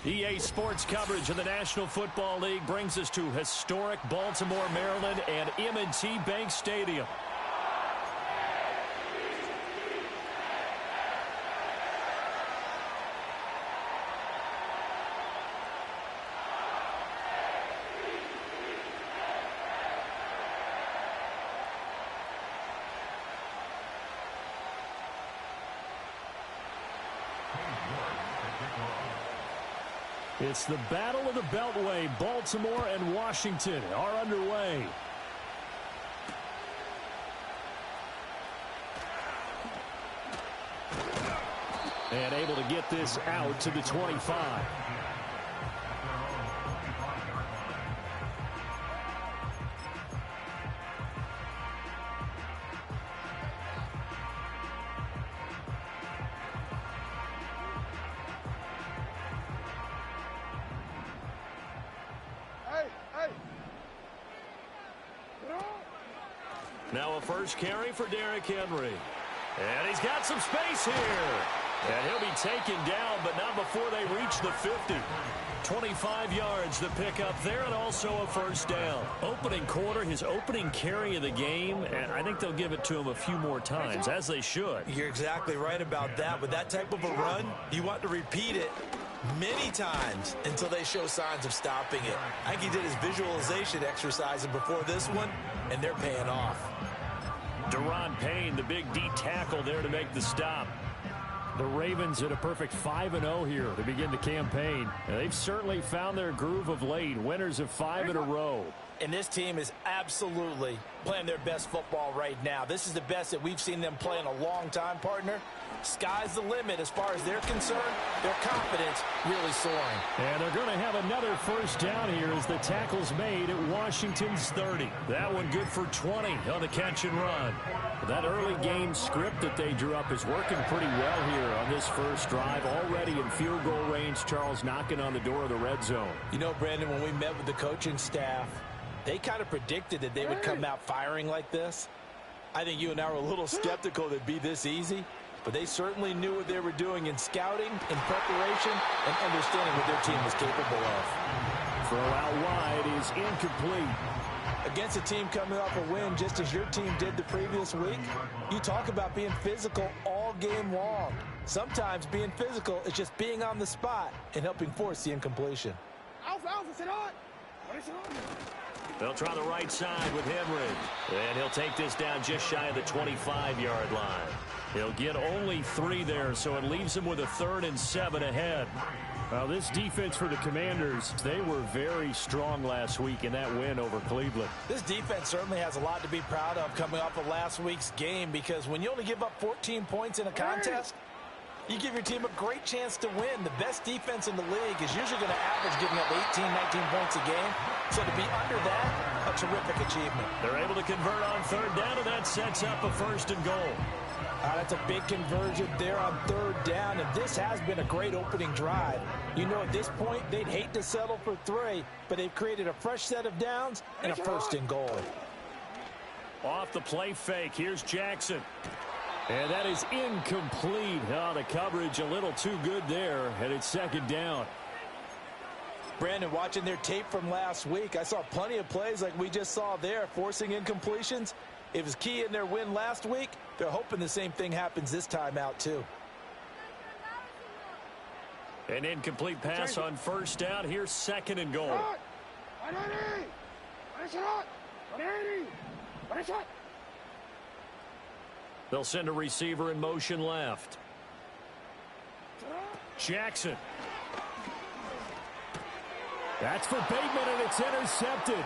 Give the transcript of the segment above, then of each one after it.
EA Sports coverage of the National Football League brings us to historic Baltimore, Maryland, and M&T Bank Stadium. It's the Battle of the Beltway. Baltimore and Washington are underway. And able to get this out to the 25. Now a first carry for Derrick Henry. And he's got some space here. And he'll be taken down, but not before they reach the 50. 25 yards to pick up there, and also a first down. Opening quarter, his opening carry of the game, and I think they'll give it to him a few more times, as they should. You're exactly right about that. With that type of a run, you want to repeat it many times until they show signs of stopping it. I think he did his visualization exercises before this one, and they're paying off. Deron Payne, the big D tackle there to make the stop. The Ravens at a perfect 5-0 here to begin the campaign. And they've certainly found their groove of late. Winners of 5 in a row. And this team is absolutely playing their best football right now. This is the best that we've seen them play in a long time, partner. Sky's the limit as far as they're concerned. Their confidence really soaring. And they're going to have another first down here as the tackle's made at Washington's 30. That one good for 20 on the catch and run. That early game script that they drew up is working pretty well here on this first drive. Already in field goal range, Charles knocking on the door of the red zone. You know, Brandon, when we met with the coaching staff, they kind of predicted that they would come out firing like this. I think you and I were a little skeptical that it'd be this easy, but they certainly knew what they were doing in scouting, in preparation, and understanding what their team was capable of. Throw out wide is incomplete. Against a team coming off a win just as your team did the previous week, you talk about being physical all game long. Sometimes being physical is just being on the spot and helping force the incompletion. They'll try the right side with Henry. And he'll take this down just shy of the 25-yard line. He'll get only 3 there, so it leaves him with a 3rd and 7 ahead. Well, this defense for the Commanders, they were very strong last week in that win over Cleveland. This defense certainly has a lot to be proud of coming off of last week's game, because when you only give up 14 points in a contest, you give your team a great chance to win. The best defense in the league is usually going to average giving up 18, 19 points a game. So to be under that, a terrific achievement. They're able to convert on 3rd down, and that sets up a 1st and goal. That's a big conversion there on 3rd down, and this has been a great opening drive. You know, at this point, they'd hate to settle for 3, but they've created a fresh set of downs and a 1st and goal. Off the play fake, here's Jackson. And that is incomplete. Oh, the coverage a little too good there, and it's 2nd down. Brandon, watching their tape from last week, I saw plenty of plays like we just saw there, forcing incompletions. It was key in their win last week. They're hoping the same thing happens this time out, too. An incomplete pass on 1st down. Here's 2nd and goal. They'll send a receiver in motion left. Jackson. That's for Bateman, and it's intercepted.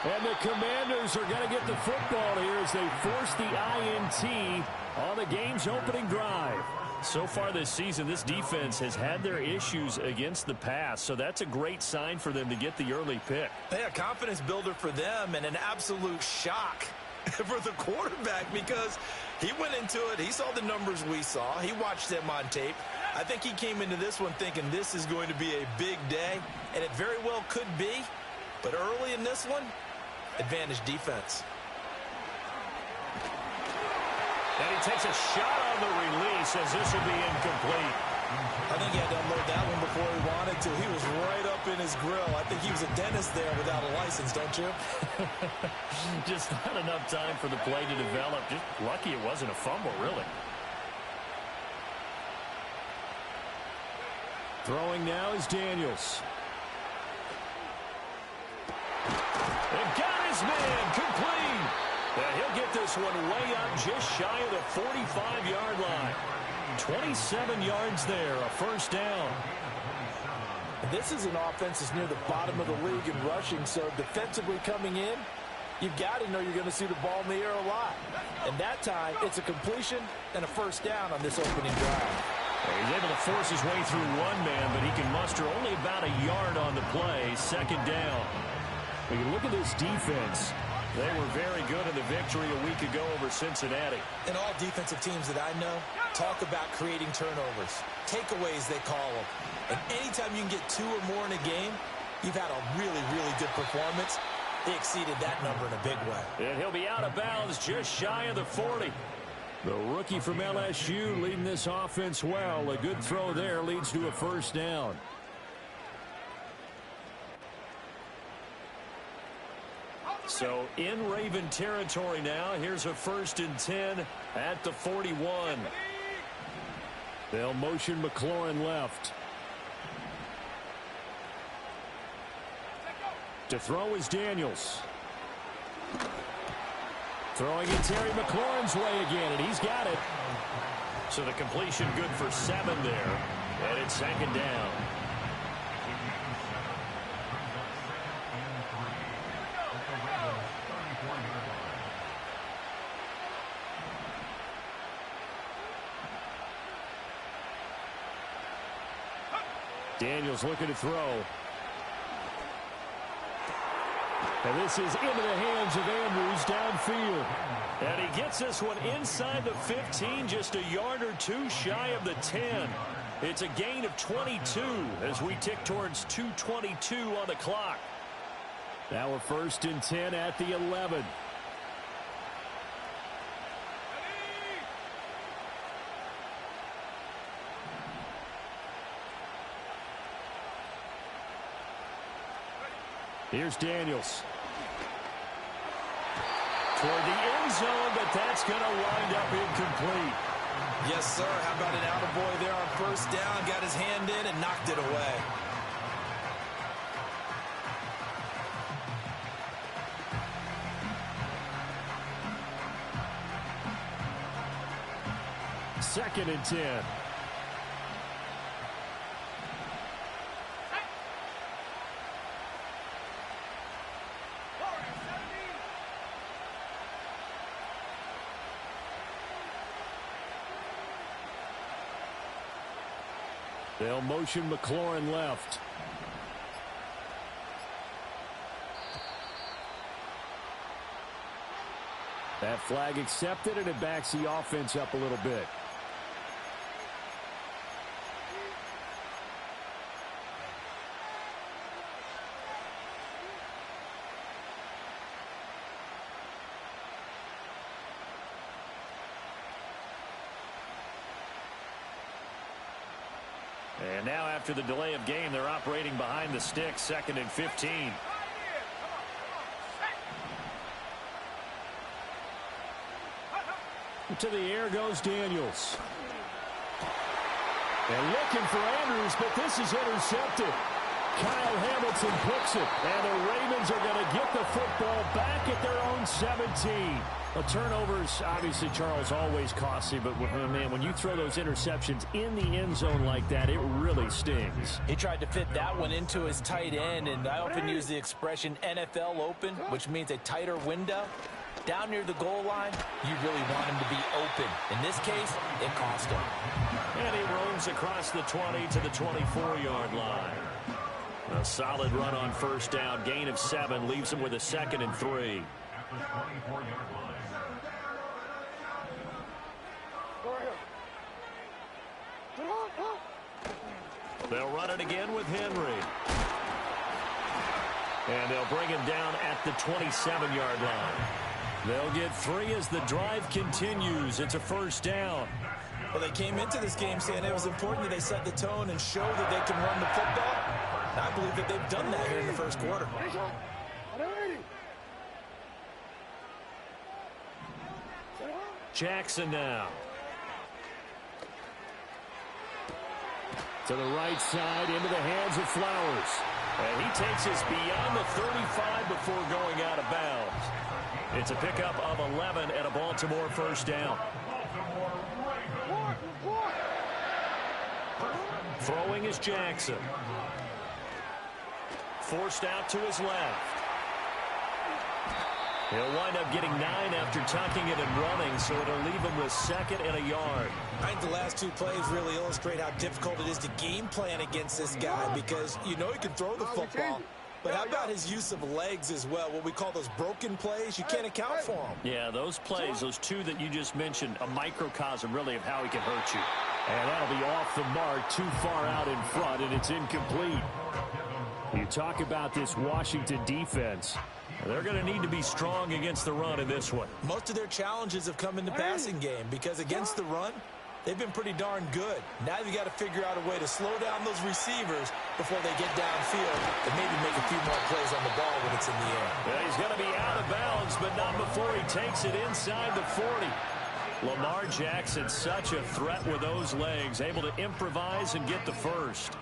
And the Commanders are going to get the football here as they force the INT on the game's opening drive. So far this season, this defense has had their issues against the pass, so that's a great sign for them to get the early pick. Yeah, confidence builder for them, and an absolute shock for the quarterback, because he went into it, he saw the numbers we saw, he watched them on tape. I think he came into this one thinking this is going to be a big day, and it very well could be, but early in this one, advantage defense. And he takes a shot on the release as this will be incomplete. I think he had to unload that one before he wanted to. He was right up in his grill. I think he was a dentist there without a license, don't you? Just not enough time for the play to develop. Just lucky it wasn't a fumble, really. Throwing now is Daniels. And got his man complete. And he'll get this one way up just shy of the 45-yard line. 27 yards there, a first down. This is an offense that's near the bottom of the league in rushing, so defensively coming in, you've got to know you're going to see the ball in the air a lot. And that time, it's a completion and a first down on this opening drive. He's able to force his way through one man, but he can muster only about a yard on the play. Second down. When you look at this defense, they were very good in the victory a week ago over Cincinnati. And all defensive teams that I know talk about creating turnovers. Takeaways, they call them. And anytime you can get 2 or more in a game, you've had a really, really good performance. They exceeded that number in a big way. And he'll be out of bounds just shy of the 40. The rookie from LSU leading this offense well. A good throw there leads to a first down. So in Raven territory now. Here's a 1st and 10 at the 41. They'll motion McLaurin left. To throw is Daniels. Throwing it Terry McLaurin's way again, and he's got it. So the completion good for 7 there. And it's second down. Daniels looking to throw. And this is into the hands of Andrews downfield. And he gets this one inside the 15, just a yard or 2 shy of the 10. It's a gain of 22 as we tick towards 2:22 on the clock. Now we're 1st and 10 at the 11. Here's Daniels. Toward the end zone, but that's going to wind up incomplete. Yes, sir. How about an attaboy there on 1st down? Got his hand in and knocked it away. Second and 10. They'll motion McLaurin left. That flag accepted, and it backs the offense up a little bit. And now after the delay of game, they're operating behind the sticks, 2nd and 15. To the air goes Daniels. And looking for Andrews, but this is intercepted. Kyle Hamilton picks it, and the Ravens are going to get the football back at their own 17. Well, turnovers, obviously, Charles, always costly, but man, when you throw those interceptions in the end zone like that, it really stings. He tried to fit that one into his tight end, and I often use the expression NFL open, which means a tighter window. Down near the goal line, you really want him to be open. In this case, it cost him. And he roams across the 20 to the 24-yard line. A solid run on 1st down. Gain of 7 leaves him with a 2nd and 3. They'll run it again with Henry. And they'll bring him down at the 27-yard line. They'll get 3 as the drive continues. It's a 1st down. Well, they came into this game saying it was important that they set the tone and show that they can run the football. And I believe that they've done that here in the first quarter. Jackson now. To the right side, into the hands of Flowers. And he takes us beyond the 35 before going out of bounds. It's a pickup of 11 and a Baltimore first down. Throwing is Jackson. Forced out to his left. He'll wind up getting 9 after tucking it and running, so it'll leave him with 2nd and a yard. I think the last 2 plays really illustrate how difficult it is to game plan against this guy because you know he can throw the football. But how about his use of legs as well? What we call those broken plays, you can't account for them. Yeah, those plays, those 2 that you just mentioned, a microcosm really of how he can hurt you. And that'll be off the mark, too far out in front, and it's incomplete. You talk about this Washington defense. They're going to need to be strong against the run in this one. Most of their challenges have come in the passing game because against the run, they've been pretty darn good. Now you've got to figure out a way to slow down those receivers before they get downfield and maybe make a few more plays on the ball when it's in the air. Yeah, he's going to be out of bounds, but not before he takes it inside the 40. Lamar Jackson, such a threat with those legs, able to improvise and get the first.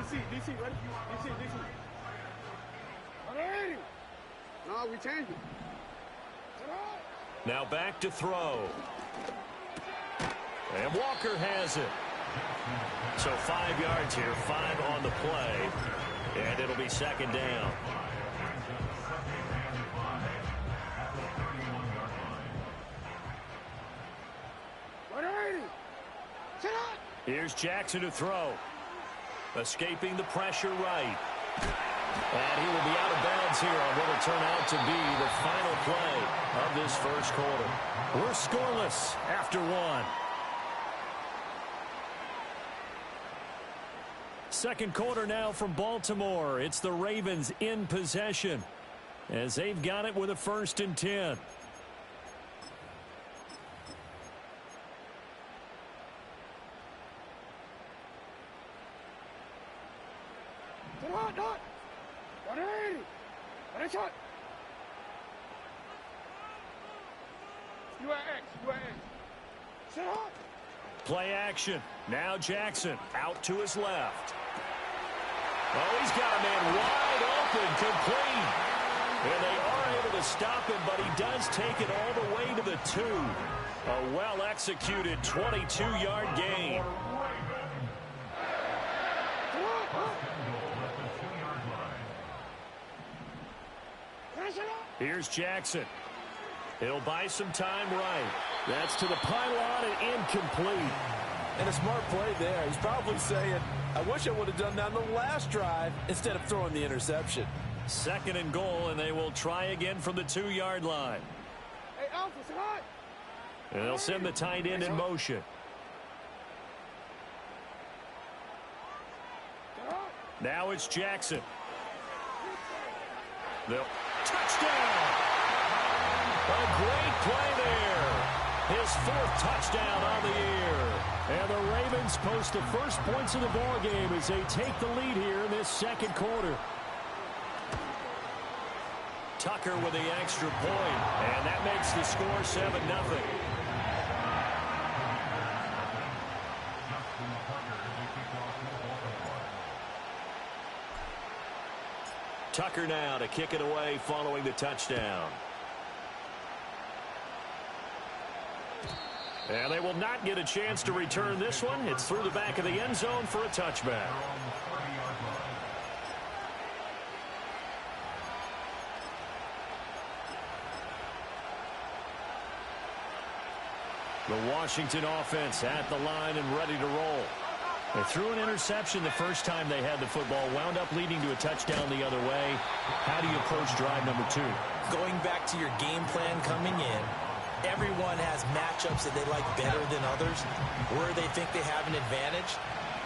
DC, ready? DC. Alrighty. No, we changed it. Now back to throw. And Walker has it. So 5 yards here, 5 on the play. And it'll be 2nd down. Here's Jackson to throw. Escaping the pressure right. And he will be out of bounds here on what will turn out to be the final play of this first quarter. We're scoreless after 1. Second quarter now from Baltimore. It's the Ravens in possession as they've got it with a 1st and 10. Play action. Now Jackson out to his left. Oh, he's got a man wide open, complete. And they are able to stop him, but he does take it all the way to the 2. A well-executed 22-yard gain. Here's Jackson. He'll buy some time right. That's to the pylon and incomplete. And a smart play there. He's probably saying, I wish I would have done that on the last drive instead of throwing the interception. 2nd and goal, and they will try again from the 2-yard line. Hey, Alpha, say hi. And they'll send the tight end in motion. Now it's Jackson. Touchdown! A great play there. His 4th touchdown on the year. And the Ravens post the first points of the ball game as they take the lead here in this second quarter. Tucker with the extra point, and that makes the score 7-0. Tucker now to kick it away following the touchdown. And they will not get a chance to return this one. It's through the back of the end zone for a touchback. The Washington offense at the line and ready to roll. They threw an interception the first time they had the football, wound up leading to a touchdown the other way. How do you approach drive number 2? Going back to your game plan coming in, everyone has matchups that they like better than others, where they think they have an advantage.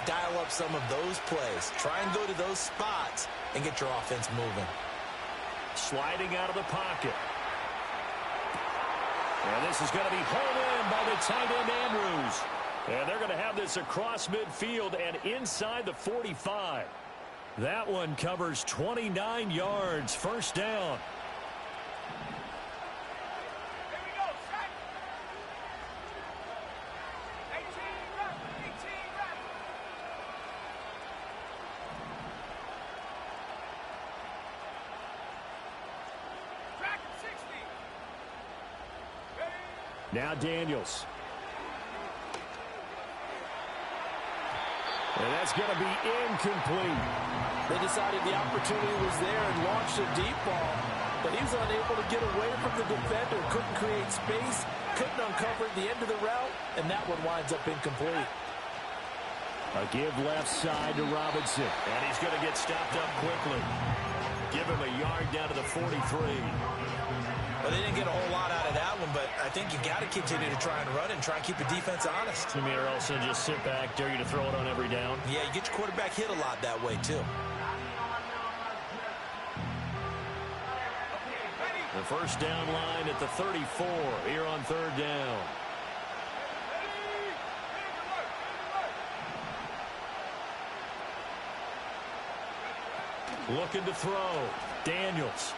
dial up some of those plays. Try and go to those spots and get your offense moving. Sliding out of the pocket. And this is going to be hauled in by the tight end Andrews. And they're going to have this across midfield and inside the 45. That one covers 29 yards. First down. Now Daniels. And that's going to be incomplete. They decided the opportunity was there and launched a deep ball, but he was unable to get away from the defender, couldn't create space, couldn't uncover the end of the route, and that one winds up incomplete. A give left side to Robinson. And he's going to get stopped up quickly. Give him a yard down to the 43. Well, they didn't get a whole lot out of that one, but I think you got to continue to try and run and try and keep the defense honest. You mean, or else they'll just sit back, dare you to throw it on every down? Yeah, you get your quarterback hit a lot that way, too. The first down line at the 34 here on third down. Looking to throw. Daniels.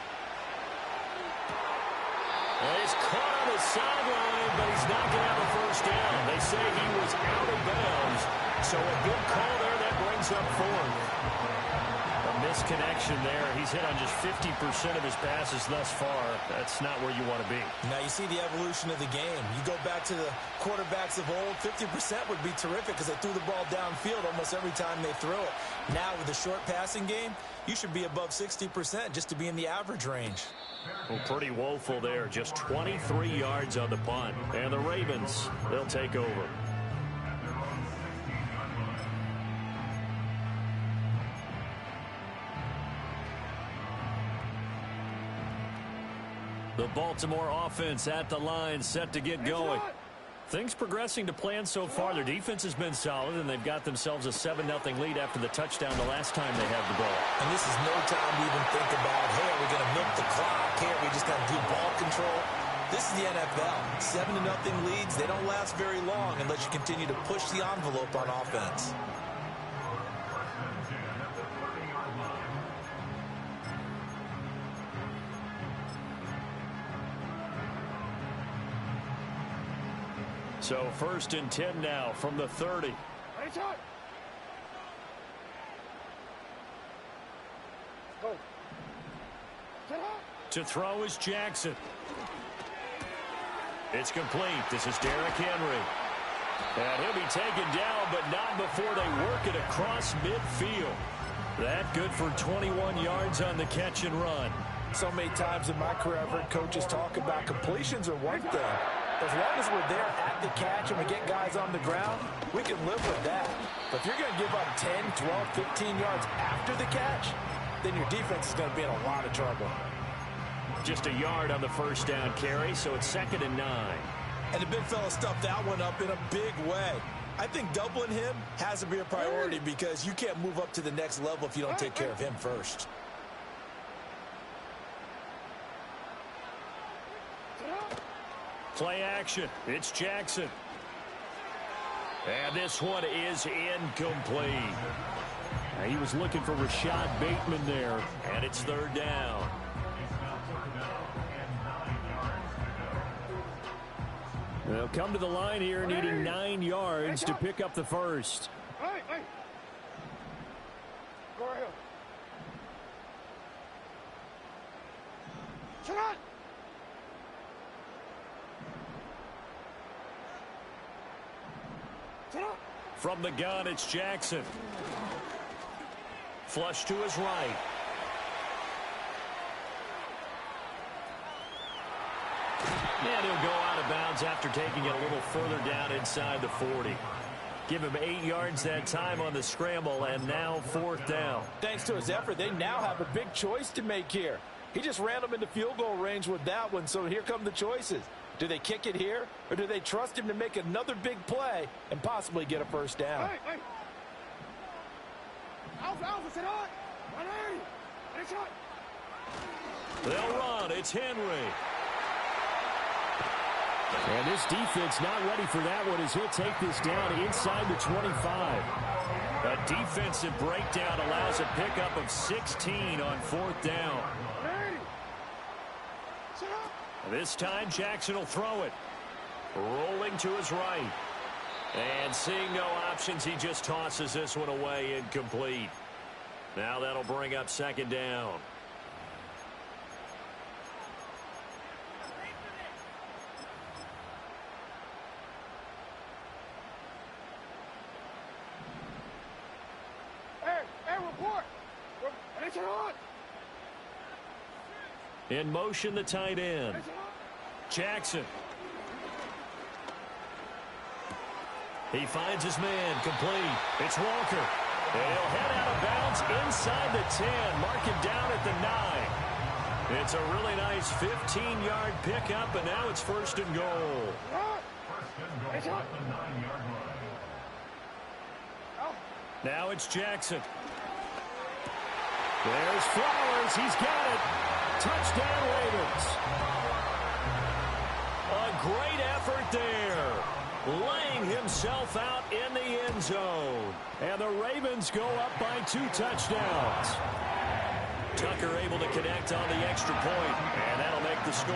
And he's caught on the sideline, but he's not going to have a first down. They say he was out of bounds. So a good call there. That brings up fourth. A misconnection there. He's hit on just 50% of his passes thus far. That's not where you want to be. Now you see the evolution of the game. You go back to the quarterbacks of old, 50% would be terrific because they threw the ball downfield almost every time they throw it. Now with the short passing game, you should be above 60% just to be in the average range. Well, pretty woeful there. Just 23 yards on the punt. And the Ravens, they'll take over. The Baltimore offense at the line, set to get going. Things progressing to plan so far. Their defense has been solid, and they've got themselves a 7-0 lead after the touchdown the last time they had the ball. And this is no time to even think about, hey, are we going to milk the clock? Hey, are we just going to do ball control? This is the NFL. 7-0 leads, they don't last very long unless you continue to push the envelope on offense. So first and 10 now from the 30. To throw is Jackson. It's complete. This is Derrick Henry. And he'll be taken down, but not before they work it across midfield. That good for 21 yards on the catch and run. So many times in my career, I've heard coaches talk about completions are one thing. As long as we're there at the catch and we get guys on the ground, we can live with that. But if you're going to give up 10, 12, 15 yards after the catch, then your defense is going to be in a lot of trouble. Just a yard on the first down carry, so it's 2nd and 9. And the big fella stuffed that one up in a big way. I think doubling him has to be a priority because you can't move up to the next level if you don't take care of him first. Play action. It's Jackson. And this one is incomplete. Now, he was looking for Rashad Bateman there, and it's 3rd down. They'll come to the line here, needing 9 yards to pick up the first. Hey. Go right here. Shut up. From the gun, it's Jackson. Flush to his right. And he'll go out of bounds after taking it a little further down inside the 40. Give him 8 yards that time on the scramble, and now 4th down. Thanks to his effort, they now have a big choice to make here. He just ran them into field goal range with that one, so here come the choices. Do they kick it here, or do they trust him to make another big play and possibly get a first down? Hey. Alpha, sit hot. 180. Nice shot. They'll run. It's Henry. And this defense not ready for that one as he'll take this down inside the 25. A defensive breakdown allows a pickup of 16 on 4th down. This time Jackson will throw it. Rolling to his right. And seeing no options, he just tosses this one away incomplete. Now that'll bring up 2nd down. In motion, the tight end. Jackson. He finds his man, complete. It's Walker. And he'll head out of bounds inside the 10. Mark him down at the 9. It's a really nice 15-yard pickup, and now it's 1st and goal. Now it's Jackson. There's Flowers. He's got it. Touchdown, Ravens. A great effort there. Laying himself out in the end zone. And the Ravens go up by 2 touchdowns. Tucker able to connect on the extra point. And that'll make the score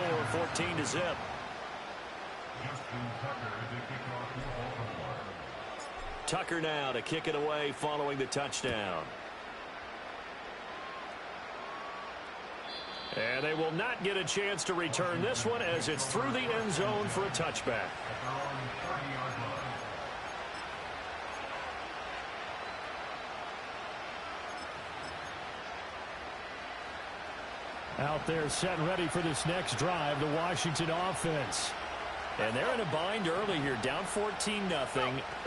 14-0. Tucker now to kick it away following the touchdown. And they will not get a chance to return this one as it's through the end zone for a touchback. Out there set and ready for this next drive, the Washington offense. And they're in a bind early here, down 14-0.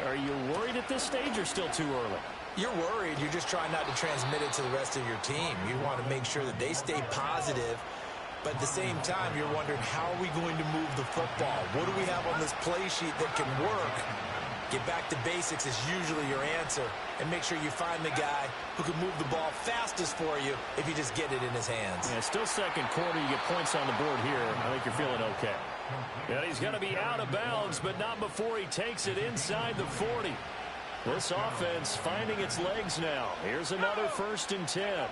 Are you worried at this stage or still too early? You're worried. You're just trying not to transmit it to the rest of your team. You want to make sure that they stay positive. But at the same time, you're wondering, how are we going to move the football? What do we have on this play sheet that can work? Get back to basics is usually your answer. And make sure you find the guy who can move the ball fastest for you if you just get it in his hands. Yeah, still 2nd quarter. You get points on the board here. I think you're feeling okay. And he's going to be out of bounds, but not before he takes it inside the 40. This offense finding its legs now. Here's another 1st and 10.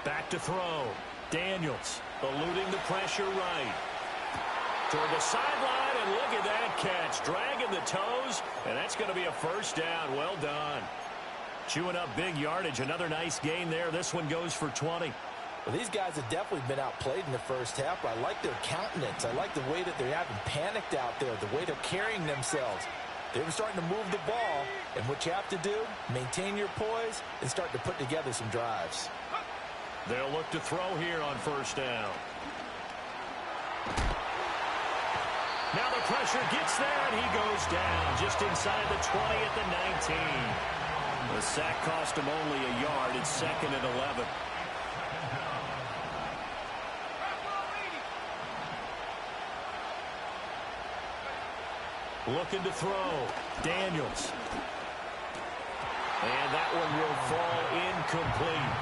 Back to throw. Daniels eluding the pressure right. Toward the sideline, and look at that catch. Dragging the toes, and that's going to be a 1st down. Well done. Chewing up big yardage. Another nice gain there. This one goes for 20. Well, these guys have definitely been outplayed in the first half, but I like their countenance. I like the way that they're having panicked out there, the way they're carrying themselves. They were starting to move the ball, and what you have to do, maintain your poise and start to put together some drives. They'll look to throw here on 1st down. Now the pressure gets there, and he goes down just inside the 20 at the 19. The sack cost him only a yard. It's 2nd and 11. Looking to throw. Daniels. And that one will fall incomplete.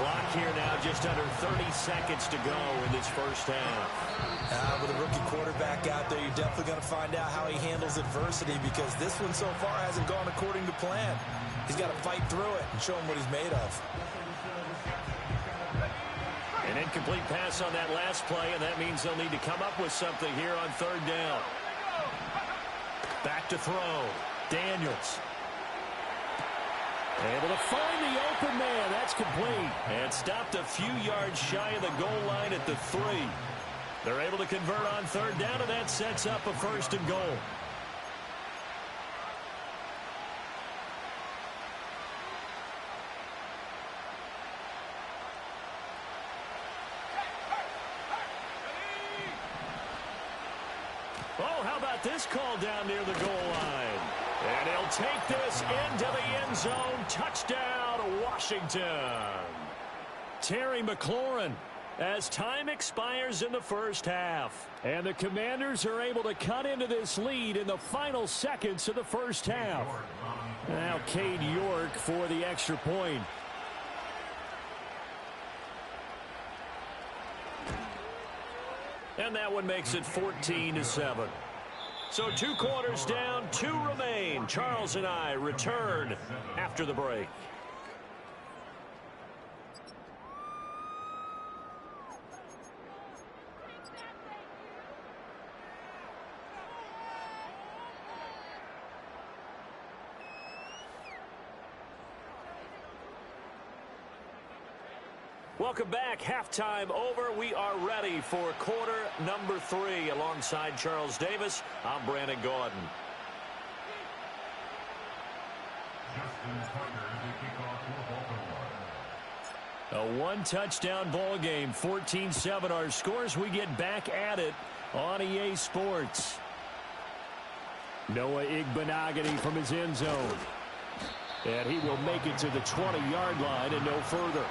Clock here now just under 30 seconds to go in this first half. With a rookie quarterback out there, you're definitely going to find out how he handles adversity, because this one so far hasn't gone according to plan. He's got to fight through it and show him what he's made of. An incomplete pass on that last play, and that means they'll need to come up with something here on 3rd down. Back to throw. Daniels. Able to find the open man. That's complete. And stopped a few yards shy of the goal line at the 3. They're able to convert on 3rd down, and that sets up a 1st and goal. Oh, how about this call down near the goal line? And he'll take this into the end zone. Touchdown, Washington. Terry McLaurin, as time expires in the first half. And the Commanders are able to cut into this lead in the final seconds of the first half. Now Cade York for the extra point. And that one makes it 14-7. So 2 quarters down, 2 remain. Charles and I return after the break. Welcome back. Halftime over. We are ready for quarter number 3. Alongside Charles Davis, I'm Brandon Gaudin. A 1-touchdown ball game. 14-7 our scores. We get back at it on EA Sports. Noah Igbenogany from his end zone. And he will make it to the 20-yard line and no further.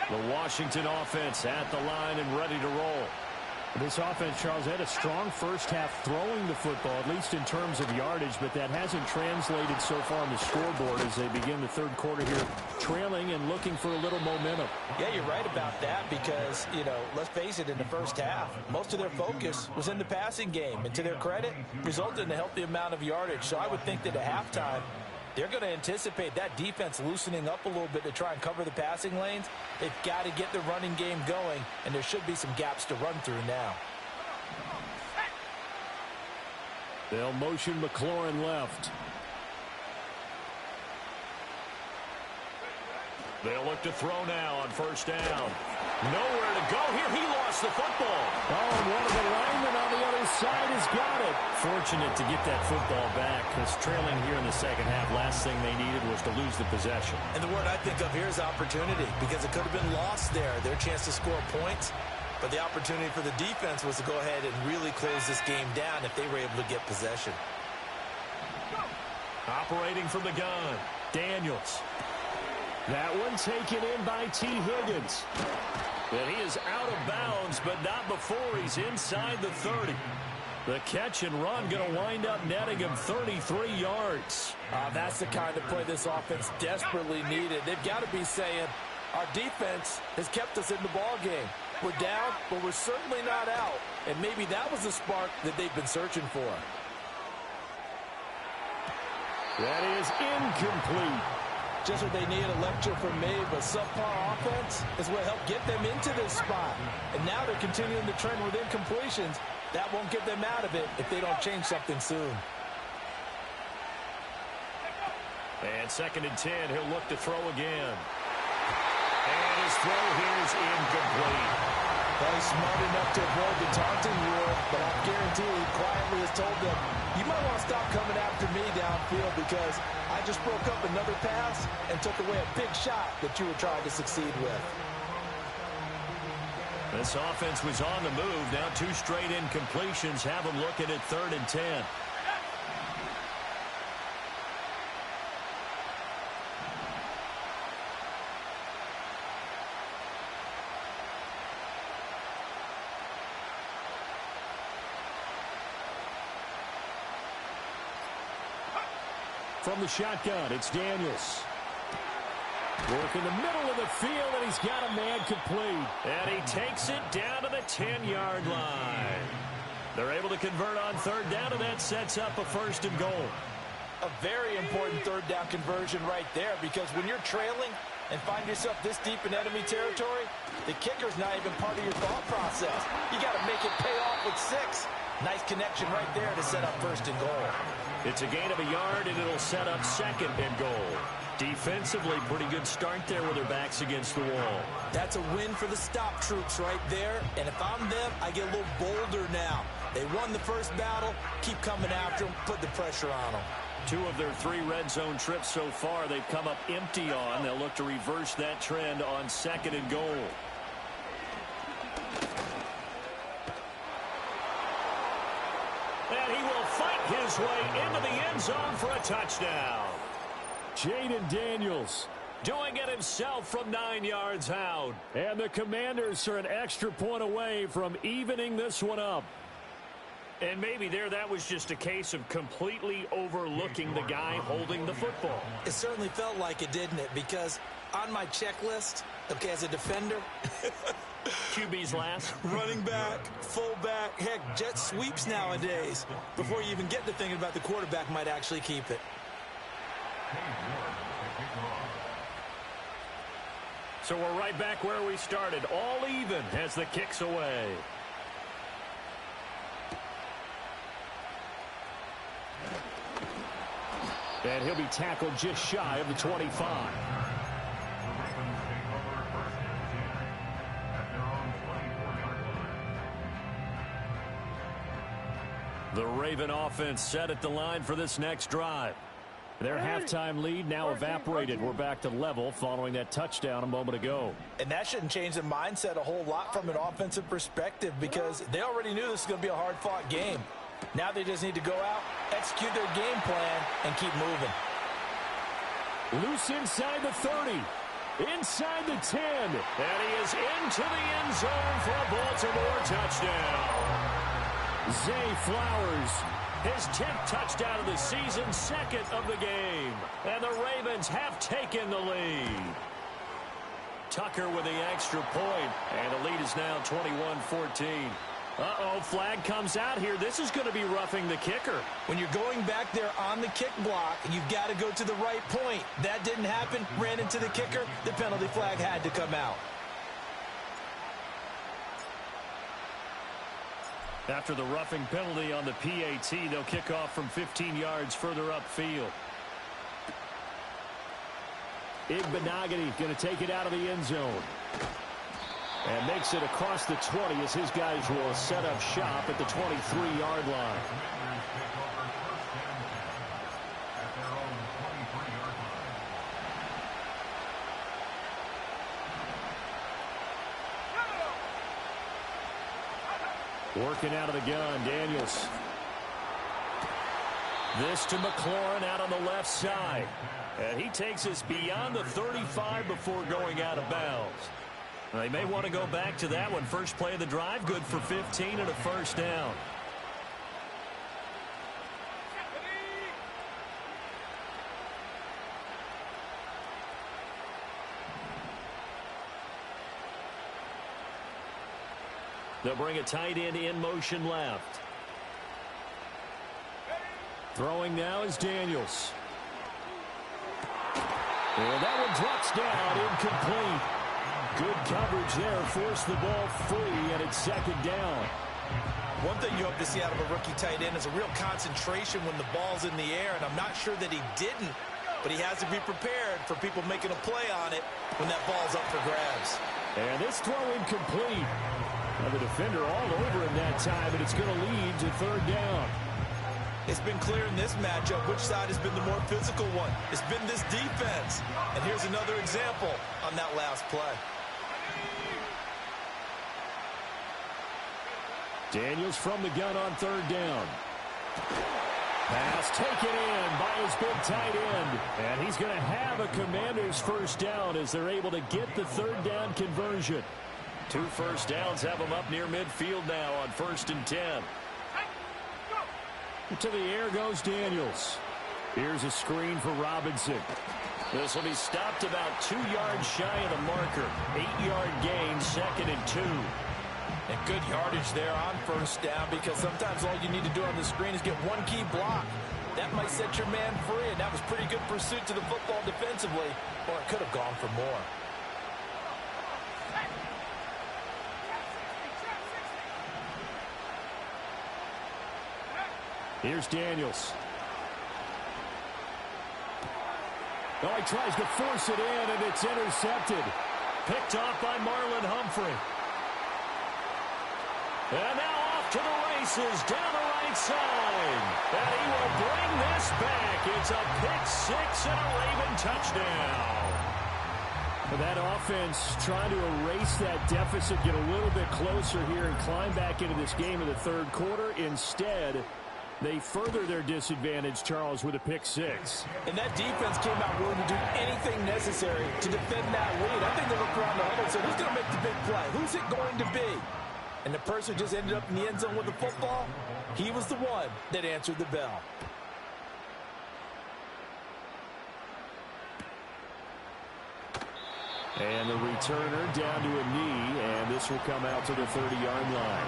The Washington offense at the line and ready to roll. This offense, Charles, had a strong first half throwing the football, at least in terms of yardage, but that hasn't translated so far on the scoreboard as they begin the third quarter here, trailing and looking for a little momentum. Yeah, you're right about that because, let's face it, in the first half, most of their focus was in the passing game, and to their credit, resulted in a healthy amount of yardage. So I would think that at halftime, they're going to anticipate that defense loosening up a little bit to try and cover the passing lanes. They've got to get the running game going, and there should be some gaps to run through now. They'll motion McLaurin left. They'll look to throw now on first down. Nowhere to go here. He lost the football. Oh, and one of the linemen on the other side has got it. Fortunate to get that football back because trailing here in the second half, last thing they needed was to lose the possession. And the word I think of here is opportunity because it could have been lost there. Their chance to score points. But the opportunity for the defense was to go ahead and really close this game down if they were able to get possession. Operating from the gun, Daniels. That one taken in by T. Higgins. And he is out of bounds, but not before he's inside the 30. The catch and run going to wind up netting him 33 yards. That's the kind of play this offense desperately needed. They've got to be saying, our defense has kept us in the ball game. We're down, but we're certainly not out. And maybe that was the spark that they've been searching for. That is incomplete. Just what they need, a lecture from me, but subpar offense is what helped get them into this spot. And now they're continuing the trend with incompletions. That won't get them out of it if they don't change something soon. And 2nd and 10, he'll look to throw again. And his throw here is incomplete. Well, he's smart enough to avoid the taunting rule, but I guarantee he quietly has told them, you might want to stop coming after me downfield because I just broke up another pass and took away a big shot that you were trying to succeed with. This offense was on the move. Now 2 straight incompletions have them looking at 3rd and 10. From the shotgun, it's Daniels. Work in the middle of the field, and he's got a man complete. And he takes it down to the 10-yard line. They're able to convert on 3rd down, and that sets up a 1st and goal. A very important 3rd down conversion right there because when you're trailing and find yourself this deep in enemy territory, the kicker's not even part of your thought process. You got to make it pay off with 6. Nice connection right there to set up 1st and goal. It's a gain of a yard, and it'll set up 2nd and goal. Defensively, pretty good start there with their backs against the wall. That's a win for the stop troops right there. And if I'm them, I get a little bolder now. They won the first battle. Keep coming after them. Put the pressure on them. 2 of their 3 red zone trips so far, they've come up empty on. They'll look to reverse that trend on 2nd and goal. And he will fight his way into the end zone for a touchdown. Jaden Daniels doing it himself from 9 yards out. And the Commanders are an extra point away from evening this one up. And maybe that was just a case of completely overlooking the guy holding the football. It certainly felt like it, didn't it? Because on my checklist, okay, as a defender, QB's last. running back, fullback, heck, jet sweeps nowadays. Before you even get to thinking about the quarterback might actually keep it. So we're right back where we started, all even as the kick's away. And he'll be tackled just shy of the 25. The Raven offense set at the line for this next drive. Their halftime lead now evaporated. We're back to level following that touchdown a moment ago. And that shouldn't change the mindset a whole lot from an offensive perspective because they already knew this was going to be a hard-fought game. Now they just need to go out, execute their game plan, and keep moving. Loose inside the 30. Inside the 10. And he is into the end zone for a Baltimore touchdown. Zay Flowers, his 10th touchdown of the season, second of the game. And the Ravens have taken the lead. Tucker with the extra point. And the lead is now 21-14. Uh-oh, flag comes out here. This is going to be roughing the kicker. When you're going back there on the kick block, you've got to go to the right point. That didn't happen. Ran into the kicker. The penalty flag had to come out. After the roughing penalty on the PAT, they'll kick off from 15 yards further upfield. Igbenogany going to take it out of the end zone. And makes it across the 20 as his guys will set up shop at the 23-yard line. Working out of the gun, Daniels. This to McLaurin out on the left side. And he takes us beyond the 35 before going out of bounds. They may want to go back to that one. First play of the drive, good for 15 and a first down. They'll bring a tight end in motion left. Throwing now is Daniels. And that one drops down, incomplete. Good coverage there, forced the ball free, and it's second down. One thing you hope to see out of a rookie tight end is a real concentration when the ball's in the air, and I'm not sure that he didn't, but he has to be prepared for people making a play on it when that ball's up for grabs. And this throw incomplete. And the defender all over him that time, and it's going to lead to third down. It's been clear in this matchup which side has been the more physical one. It's been this defense. And here's another example on that last play. Daniels from the gun on third down. Pass taken in by his big tight end. And he's going to have a Commanders first down as they're able to get the third down conversion. 2 first downs have them up near midfield now on 1st and 10. To the air goes Daniels. Here's a screen for Robinson. This will be stopped about 2 yards shy of the marker. 8-yard gain, 2nd and 2. And good yardage there on first down because sometimes all you need to do on the screen is get one key block. That might set your man free, and that was pretty good pursuit to the football defensively, or it could have gone for more. Here's Daniels. Oh, he tries to force it in, and it's intercepted. Picked off by Marlon Humphrey. And now off to the races down the right side. And he will bring this back. It's a pick six and a Raven touchdown. That offense trying to erase that deficit, get a little bit closer here and climb back into this game in the third quarter. Instead, They further their disadvantage, Charles, with a pick six. And that defense came out willing to do anything necessary to defend that lead. I think they looked around the huddle and said, who's going to make the big play? Who's it going to be? And the person who just ended up in the end zone with the football, he was the one that answered the bell. And the returner down to a knee, and this will come out to the 30-yard line.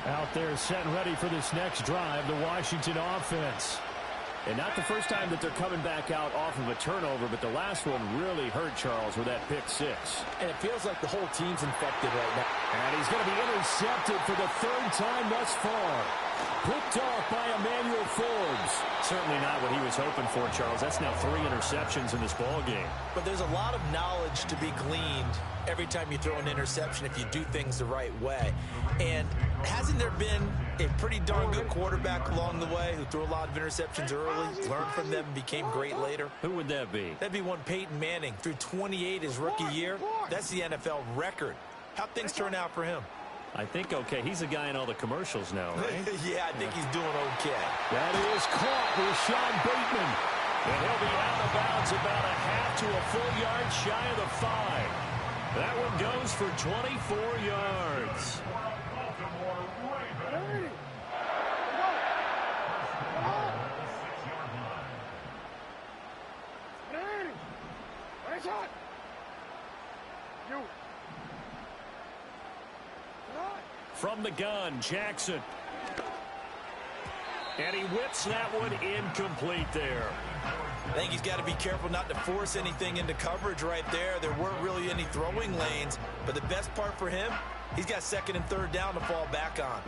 Out there set and ready for this next drive, the Washington offense. And not the first time that they're coming back out off of a turnover, but the last one really hurt Charles with that pick six. And it feels like the whole team's infected right now. And he's going to be intercepted for the third time thus far. Picked off by Emmanuel Forbes. Certainly not what he was hoping for, Charles. That's now 3 interceptions in this ball game. But there's a lot of knowledge to be gleaned every time you throw an interception if you do things the right way. And hasn't there been a pretty darn good quarterback along the way who threw a lot of interceptions early, learned from them, and became great later? Who would that be? That'd be one Peyton Manning. Threw 28 his rookie year. That's the NFL record. How'd things turn out for him? I think okay. He's a guy in all the commercials now, right? Yeah, I think he's doing okay. That is caught with Sean Bateman. And he'll be out of bounds about a half to a full yard shy of the 5. That one goes for 24 yards. From the gun, Jackson. And he whips that one incomplete there. I think he's got to be careful not to force anything into coverage right there. There weren't really any throwing lanes, but the best part for him, he's got second and third down to fall back on.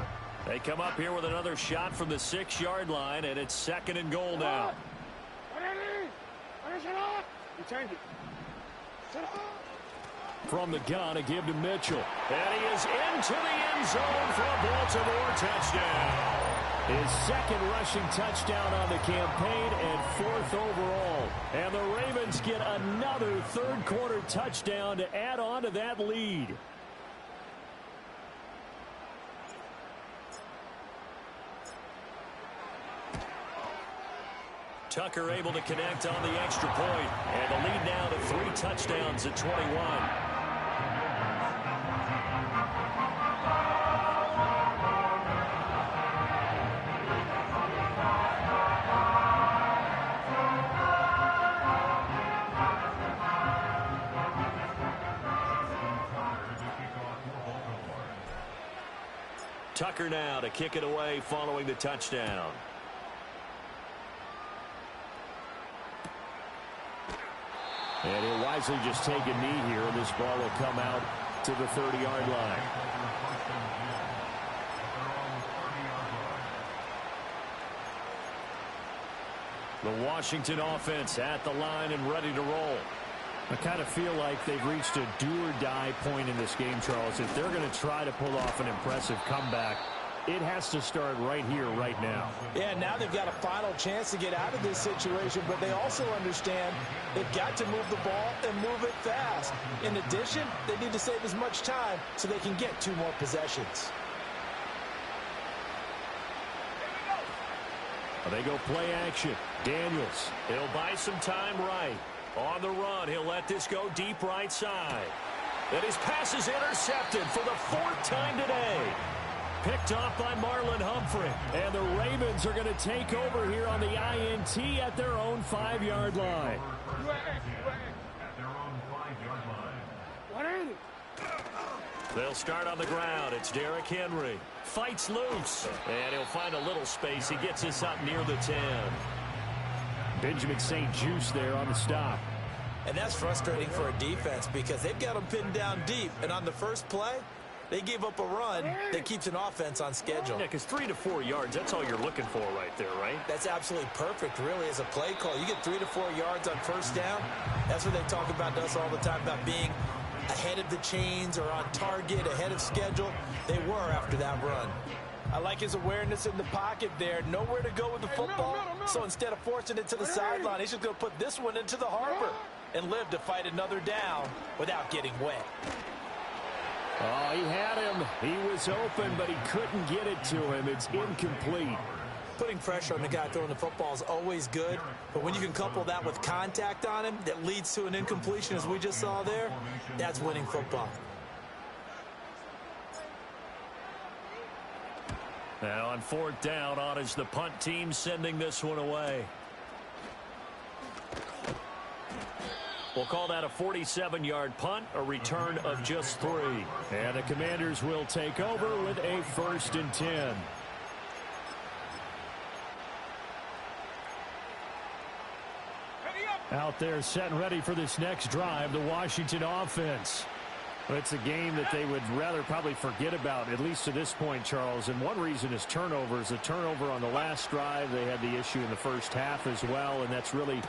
They come up here with another shot from the 6-yard line, and it's 2nd and goal now. You change it. From the gun, a give to Mitchell. And he is into the end zone for a Baltimore touchdown. His second rushing touchdown on the campaign and 4th overall. And the Ravens get another third-quarter touchdown to add on to that lead. Tucker able to connect on the extra point. And the lead now to 3 touchdowns at 21. Tucker now to kick it away following the touchdown. And he'll wisely just take a knee here, and this ball will come out to the 30-yard line. The Washington offense at the line and ready to roll. I kind of feel like they've reached a do-or-die point in this game, Charles. If they're going to try to pull off an impressive comeback, it has to start right here, right now. Yeah, now they've got a final chance to get out of this situation, but they also understand they've got to move the ball and move it fast. In addition, they need to save as much time so they can get 2 more possessions. They go play action. Daniels, he'll buy some time right. On the run, he'll let this go deep right side. And his pass is intercepted for the 4th time today. Picked off by Marlon Humphrey. And the Ravens are going to take over here on the INT at their own 5-yard line. They'll start on the ground. It's Derrick Henry. Fights loose. And he'll find a little space. He gets us up near the 10. Benjamin St. Juste there on the stop. And that's frustrating for a defense because they've got them pinned down deep. And on the first play, they gave up a run that keeps an offense on schedule. Yeah, because 3 to 4 yards, that's all you're looking for right there, right? That's absolutely perfect, really, as a play call. You get 3 to 4 yards on first down. That's what they talk about to us all the time, about being ahead of the chains or on target, ahead of schedule. They were after that run. I like his awareness in the pocket there. Nowhere to go with the football. So instead of forcing it to the sideline, he's just going to put this one into the harbor. and live to fight another down without getting wet. Oh, he had him. He was open, but he couldn't get it to him. It's incomplete. Putting pressure on the guy throwing the football is always good, but when you can couple that with contact on him that leads to an incompletion, as we just saw there, that's winning football. Now on 4th down, on is the punt team sending this one away. We'll call that a 47-yard punt, a return of just 3. And the Commanders will take over with a 1st and 10. Out there set and ready for this next drive, the Washington offense. It's a game that they would rather probably forget about, at least to this point, Charles. And one reason is turnovers. A turnover on the last drive. They had the issue in the first half as well, and that's really...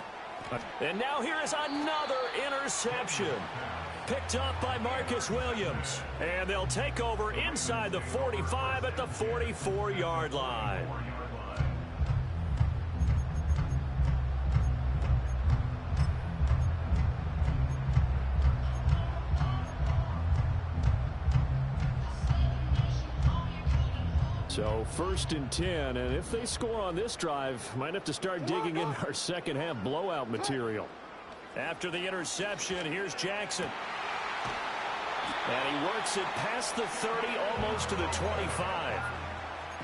And now here is another interception. Picked up by Marcus Williams. And they'll take over inside the 45 at the 44-yard line. So 1st and 10, and if they score on this drive, might have to start digging in our second half blowout material. After the interception, here's Jackson. And he works it past the 30, almost to the 25.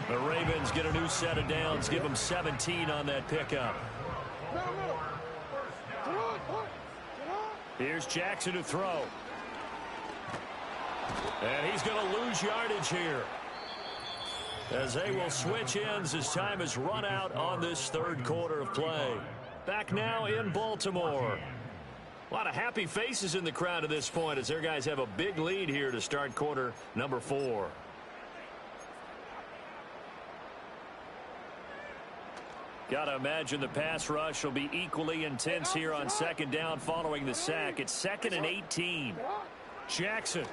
The Ravens get a new set of downs, give them 17 on that pickup. Here's Jackson to throw. And he's going to lose yardage here, as they will switch ends as time has run out on this 3rd quarter of play. Back now in Baltimore. A lot of happy faces in the crowd at this point as their guys have a big lead here to start quarter number 4. Got to imagine the pass rush will be equally intense here on 2nd down following the sack. It's 2nd and 18. Jackson.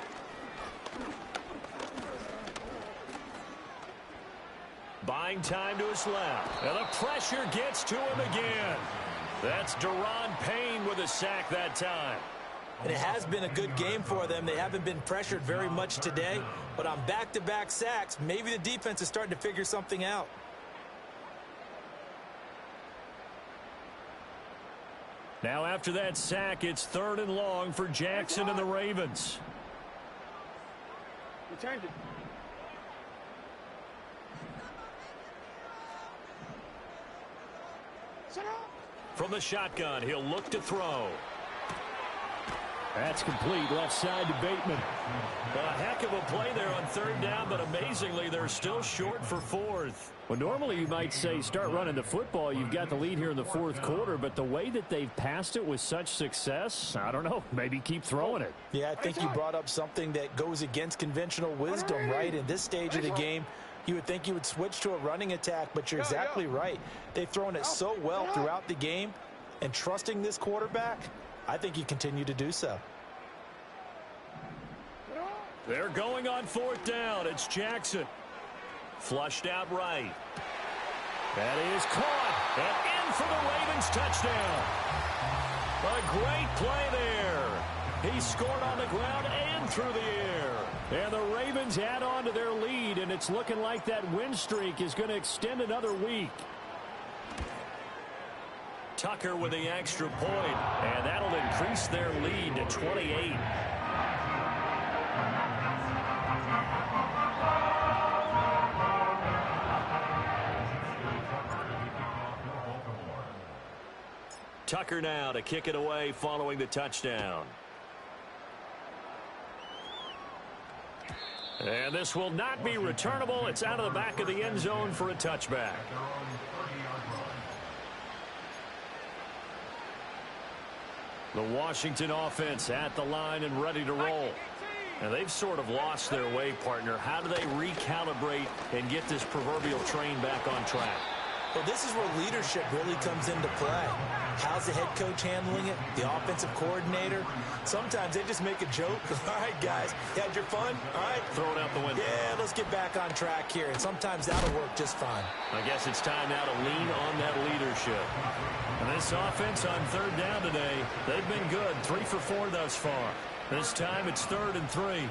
Buying time to his left. And the pressure gets to him again. That's Daron Payne with a sack that time. And it has been a good game for them. They haven't been pressured very much today, but on back-to-back sacks, maybe the defense is starting to figure something out. Now after that sack, it's 3rd and long for Jackson and the Ravens. Returned it. From the shotgun, he'll look to throw. That's complete, left side to Bateman. A heck of a play there on 3rd down, but amazingly, they're still short for 4th. Well, normally you might say start running the football. You've got the lead here in the 4th quarter, but the way that they've passed it with such success, I don't know, maybe keep throwing it. Yeah, I think you brought up something that goes against conventional wisdom, right? In this stage of the game, you would think you would switch to a running attack, but you're exactly right. They've thrown it so well throughout the game, and trusting this quarterback, I think you continue to do so. They're going on 4th down. It's Jackson. Flushed out right. That is caught. And in for the Ravens touchdown. A great play there. He scored on the ground and through the air. And the Ravens add on to their lead, and it's looking like that win streak is going to extend another week. Tucker with the extra point, and that'll increase their lead to 28. Tucker now to kick it away following the touchdown. And this will not be returnable. It's out of the back of the end zone for a touchback. The Washington offense at the line and ready to roll. And they've sort of lost their way, partner. How do they recalibrate and get this proverbial train back on track? Well, this is where leadership really comes into play. How's the head coach handling it? The offensive coordinator? Sometimes they just make a joke. All right, guys, you had your fun? All right. Throw it out the window. Yeah, let's get back on track here. And sometimes that'll work just fine. I guess it's time now to lean on that leadership. And this offense on third down today, they've been good. 3 for 4 thus far. This time it's 3rd and 3.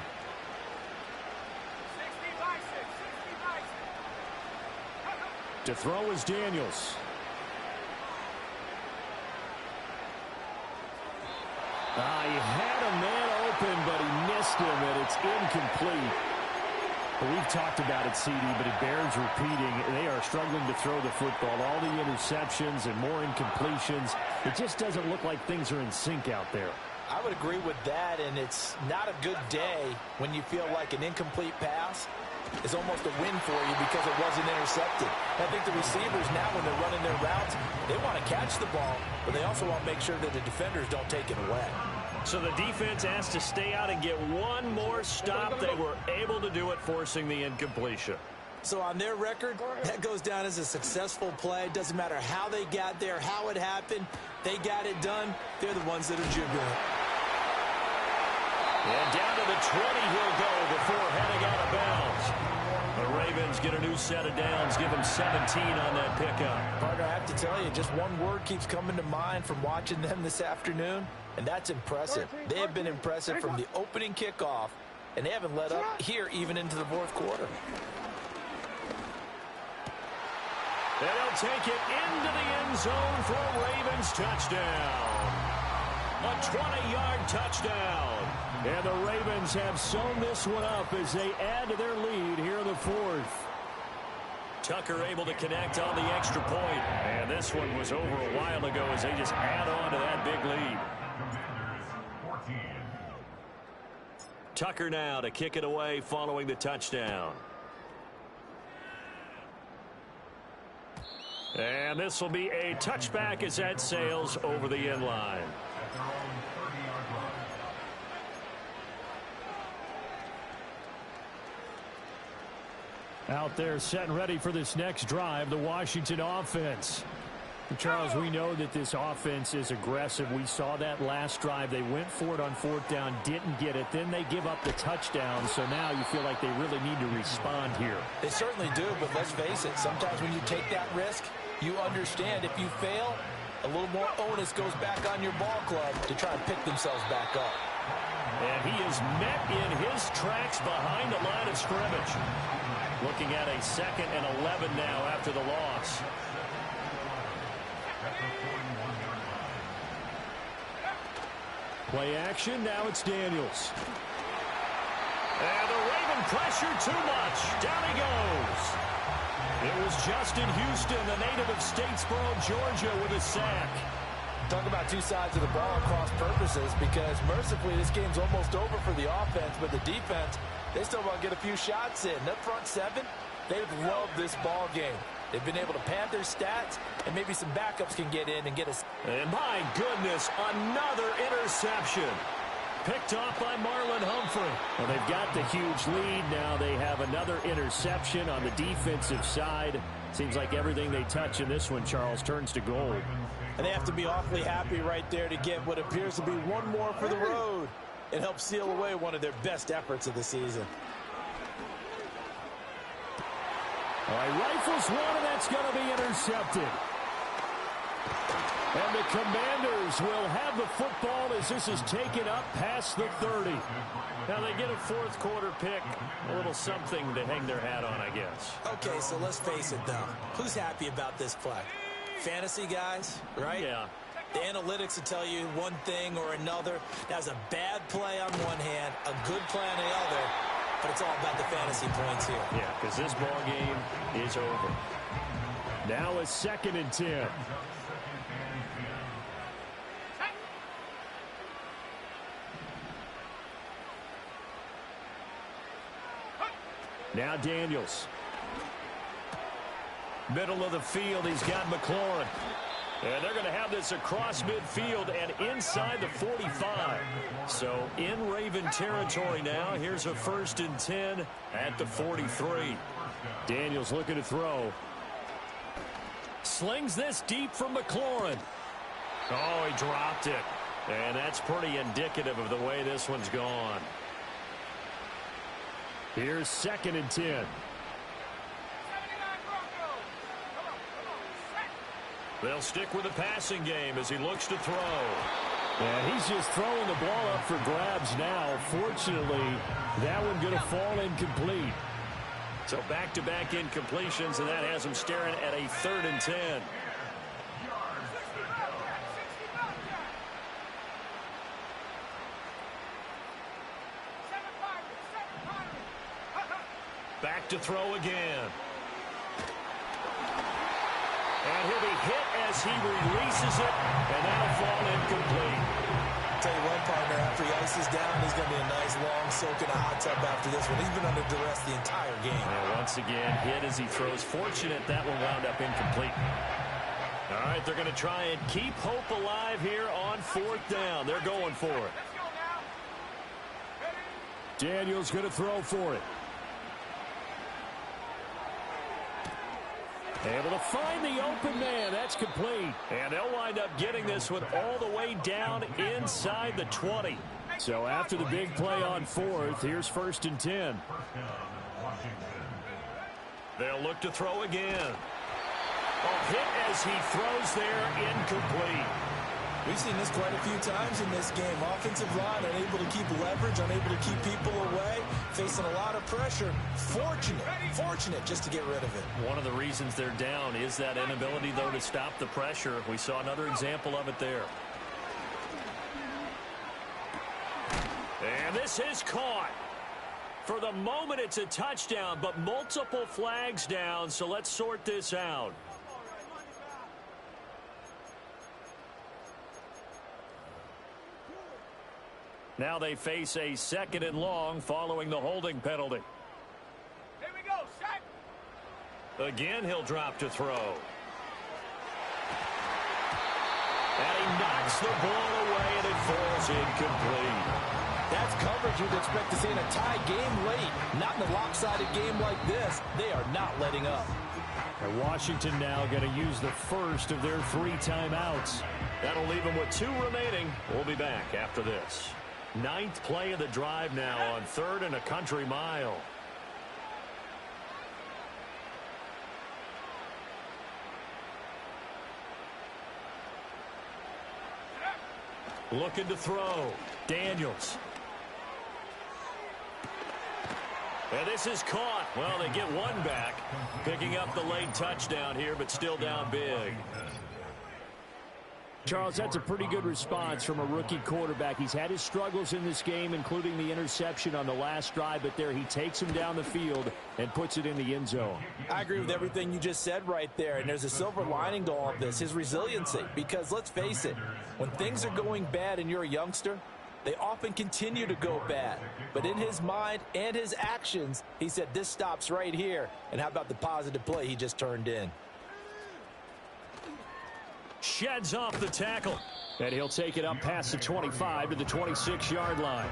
To throw is Daniels. He had a man open, but he missed him, and it's incomplete. But we've talked about it, CD, but it bears repeating. They are struggling to throw the football. All the interceptions and more incompletions. It just doesn't look like things are in sync out there. I would agree with that, and it's not a good day when you feel like an incomplete pass is almost a win for you because it wasn't intercepted. I think the receivers now, when they're running their routes, they want to catch the ball, but they also want to make sure that the defenders don't take it away. So the defense has to stay out and get one more stop. They were able to do it, forcing the incompletion. So on their record, that goes down as a successful play. Doesn't matter how they got there, how it happened. They got it done. They're the ones that are jubilant. And down to the 20 he'll go before heading out of bounds. The Ravens get a new set of downs, give them 17 on that pickup. Partner, I have to tell you, just one word keeps coming to mind from watching them this afternoon, and that's impressive. They have been impressive from the opening kickoff, and they haven't let up here even into the fourth quarter. And they'll take it into the end zone for a Ravens touchdown. A 20-yard touchdown. And the Ravens have sewn this one up as they add to their lead here in the fourth. Tucker able to connect on the extra point. And this one was over a while ago as they just add on to that big lead. Tucker now to kick it away following the touchdown. And this will be a touchback as that sails over the end line. Out there set and ready for this next drive, the Washington offense. Charles, we know that this offense is aggressive. We saw that last drive. They went for it on 4th down, didn't get it. Then they give up the touchdown. So now you feel like they really need to respond here. They certainly do, but let's face it. Sometimes when you take that risk, you understand if you fail, a little more onus goes back on your ball club to try and pick themselves back up. And he is met in his tracks behind the line of scrimmage. Looking at a 2nd and 11 now after the loss. Play action, now it's Daniels. And the Raven pressure too much. Down he goes. It was Justin Houston, the native of Statesboro, Georgia, with a sack. Talk about two sides of the ball across purposes, because mercifully this game's almost over for the offense, but the defense, they still want to get a few shots in. That front seven, they've loved this ball game. They've been able to pad their stats, and maybe some backups can get in and get us. And my goodness, another interception. Picked off by Marlon Humphrey. Well, they've got the huge lead. Now they have another interception on the defensive side. Seems like everything they touch in this one, Charles, turns to gold. And they have to be awfully happy right there to get what appears to be one more for the road. It helps seal away one of their best efforts of the season. All right, rifles one, and that's going to be intercepted. And the Commanders will have the football as this is taken up past the 30. Now they get a fourth quarter pick, a little something to hang their hat on, I guess. Okay, so let's face it, though. Who's happy about this play? Fantasy guys, right? Yeah. The analytics will tell you one thing or another. That's a bad play on one hand, a good play on the other, but it's all about the fantasy points here. Yeah, because this ball game is over. Now a 2nd and 10. Now Daniels. Middle of the field, he's got McLaurin. And they're going to have this across midfield and inside the 45. So in Raven territory now. Here's a 1st and 10 at the 43. Daniels looking to throw. Slings this deep from McLaurin. Oh, he dropped it. And that's pretty indicative of the way this one's gone. Here's 2nd and 10. They'll stick with the passing game as he looks to throw. And he's just throwing the ball up for grabs now. Fortunately, that one going to fall incomplete. So back-to-back incompletions, and that has him staring at a 3rd and 10. Back to throw again. And he'll be hit as he releases it, and that'll fall incomplete. Tell you what, partner, after he ices down, he's going to be a nice long soak in a hot tub after this one. He's been under duress the entire game. And once again, hit as he throws. Fortunate that one wound up incomplete. All right, they're going to try and keep hope alive here on 4th down. They're going for it. Daniels going to throw for it. Able to find the open man. That's complete. And they'll wind up getting this one all the way down inside the 20. So after the big play on 4th, here's 1st and 10. They'll look to throw again. A hit as he throws there, incomplete. We've seen this quite a few times in this game. Offensive line unable to keep leverage, unable to keep people away, facing a lot of pressure. Fortunate just to get rid of it. One of the reasons they're down is that inability, though, to stop the pressure. We saw another example of it there. And this is caught. For the moment, it's a touchdown, but multiple flags down, so let's sort this out. Now they face a 2nd and long following the holding penalty. Here we go, set. Again, he'll drop to throw. And he knocks the ball away, and it falls incomplete. That's coverage you'd expect to see in a tie game late. Not in a lopsided game like this. They are not letting up. And Washington now going to use the first of their 3 timeouts. That'll leave them with 2 remaining. We'll be back after this. 9th play of the drive now on 3rd and a country mile. Looking to throw. Daniels. And this is caught. Well, they get one back. Picking up the late touchdown here, but still down big. Charles, that's a pretty good response from a rookie quarterback. He's had his struggles in this game, including the interception on the last drive, but there he takes him down the field and puts it in the end zone. I agree with everything you just said right there, and there's a silver lining to all of this, his resiliency, because let's face it, when things are going bad and you're a youngster, they often continue to go bad. But in his mind and his actions, he said this stops right here, and how about the positive play he just turned in? Sheds off the tackle. And he'll take it up past the 25 to the 26-yard line.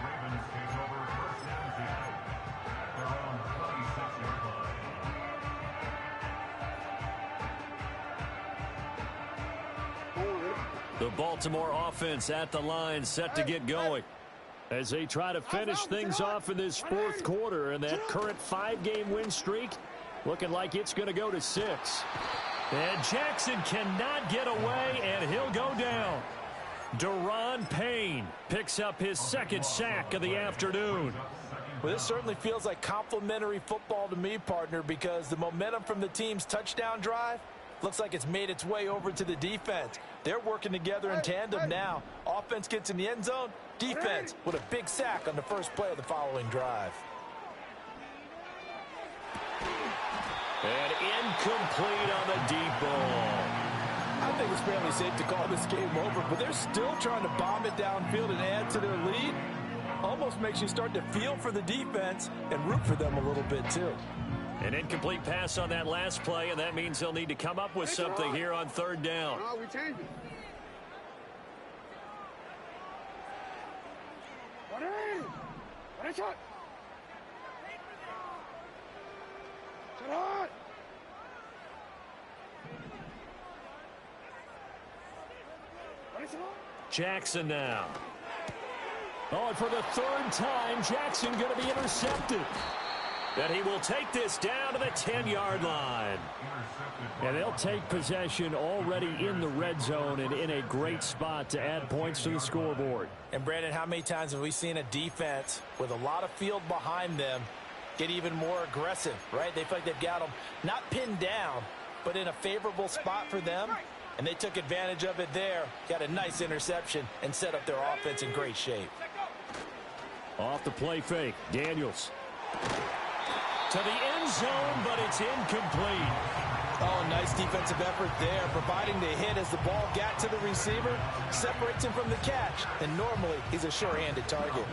The Baltimore offense at the line, set to get going as they try to finish things off in this 4th quarter. And that current 5-game win streak looking like it's going to go to 6. And Jackson cannot get away, and he'll go down. Deron Payne picks up his 2nd sack of the afternoon. Well, this certainly feels like complimentary football to me, partner, because the momentum from the team's touchdown drive looks like it's made its way over to the defense. They're working together in tandem now. Offense gets in the end zone. Defense with a big sack on the first play of the following drive. And incomplete on the deep ball. I think it's fairly safe to call this game over, but they're still trying to bomb it downfield and add to their lead. Almost makes you start to feel for the defense and root for them a little bit too. An incomplete pass on that last play, and that means they'll need to come up with something here on 3rd down. No, we change it. What a shot. Shut up. Jackson now. Oh, and for the third time, Jackson going to be intercepted. And he will take this down to the 10-yard line. And they'll take possession already in the red zone and in a great spot to add points to the scoreboard. And, Brandon, how many times have we seen a defense with a lot of field behind them get even more aggressive, right? They feel like they've got them not pinned down, but in a favorable spot for them. And they took advantage of it there, got a nice interception, and set up their offense in great shape. Off the play fake, Daniels. To the end zone, but it's incomplete. Oh, nice defensive effort there, providing the hit as the ball got to the receiver, separates him from the catch, and normally he's a sure-handed target.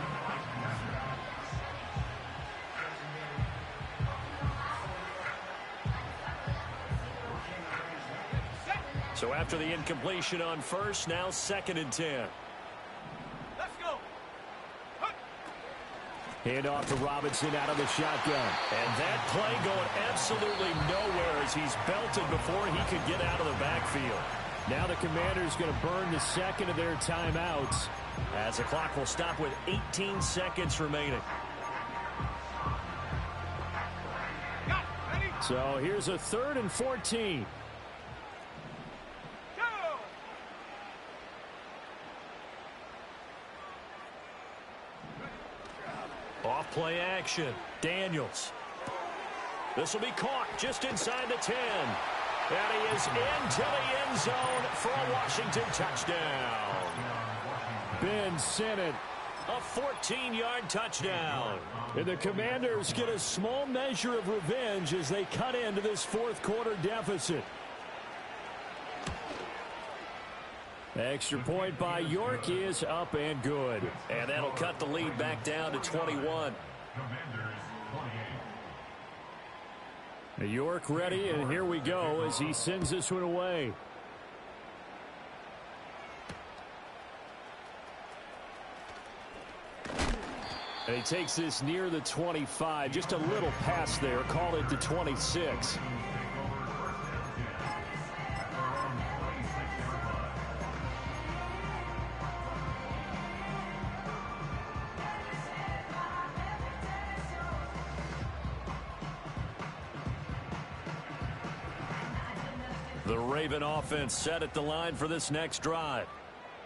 So after the incompletion on first, now 2nd and 10. Let's go. Hand off to Robinson out of the shotgun. And that play going absolutely nowhere as he's belted before he could get out of the backfield. Now the Commanders going to burn the second of their timeouts as the clock will stop with 18 seconds remaining. So here's a 3rd and 14. Off play action. Daniels. This will be caught just inside the 10. And he is into the end zone for a Washington touchdown. Ben Sinnott, a 14-yard touchdown. And the Commanders get a small measure of revenge as they cut into this fourth-quarter deficit. Extra point by York is up and good. And that'll cut the lead back down to 21. York ready, and here we go as he sends this one away. And he takes this near the 25. Just a little pass there. Call it the 26. The Raven offense set at the line for this next drive.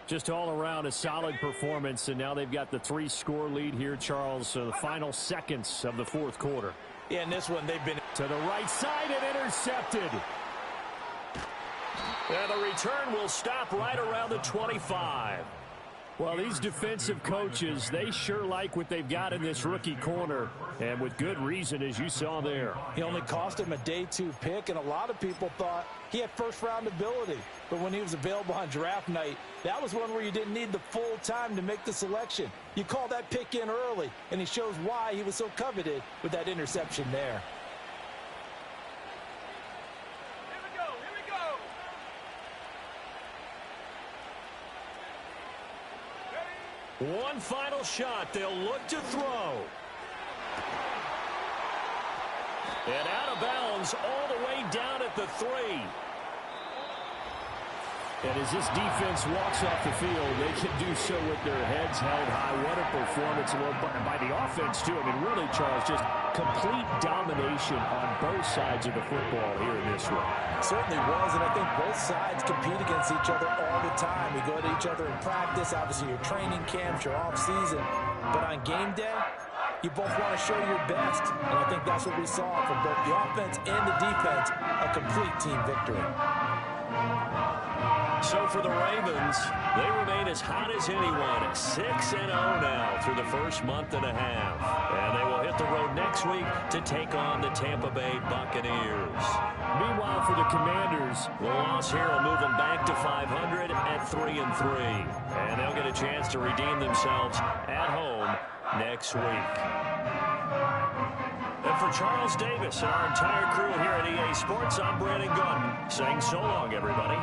Just all around a solid performance, and now they've got the 3-score lead here, Charles. So the final seconds of the fourth quarter. Yeah, in this one, they've been to the right side and intercepted. And the return will stop right around the 25. Well, these defensive coaches, they sure like what they've got in this rookie corner, and with good reason, as you saw there. He only cost him a day 2 pick, and a lot of people thought he had first-round ability. But when he was available on draft night, that was one where you didn't need the full time to make the selection. You call that pick in early, and he shows why he was so coveted with that interception there. One final shot. They'll look to throw. And out of bounds all the way down at the 3. And as this defense walks off the field, they can do so with their heads held high. What a performance by the offense, too. I mean, really, Charles, just complete domination on both sides of the football here in this one. It certainly was, and I think both sides compete against each other all the time. We go to each other in practice, obviously your training camps, your off-season. But on game day, you both want to show your best, and I think that's what we saw from both the offense and the defense, a complete team victory. So for the Ravens, they remain as hot as anyone at 6-0 now through the first month and a half. And they will hit the road next week to take on the Tampa Bay Buccaneers. Meanwhile, for the Commanders, the loss here will move them back to 500 at 3-3. And they'll get a chance to redeem themselves at home next week. And for Charles Davis and our entire crew here at EA Sports, I'm Brandon Gunn saying so long, everybody.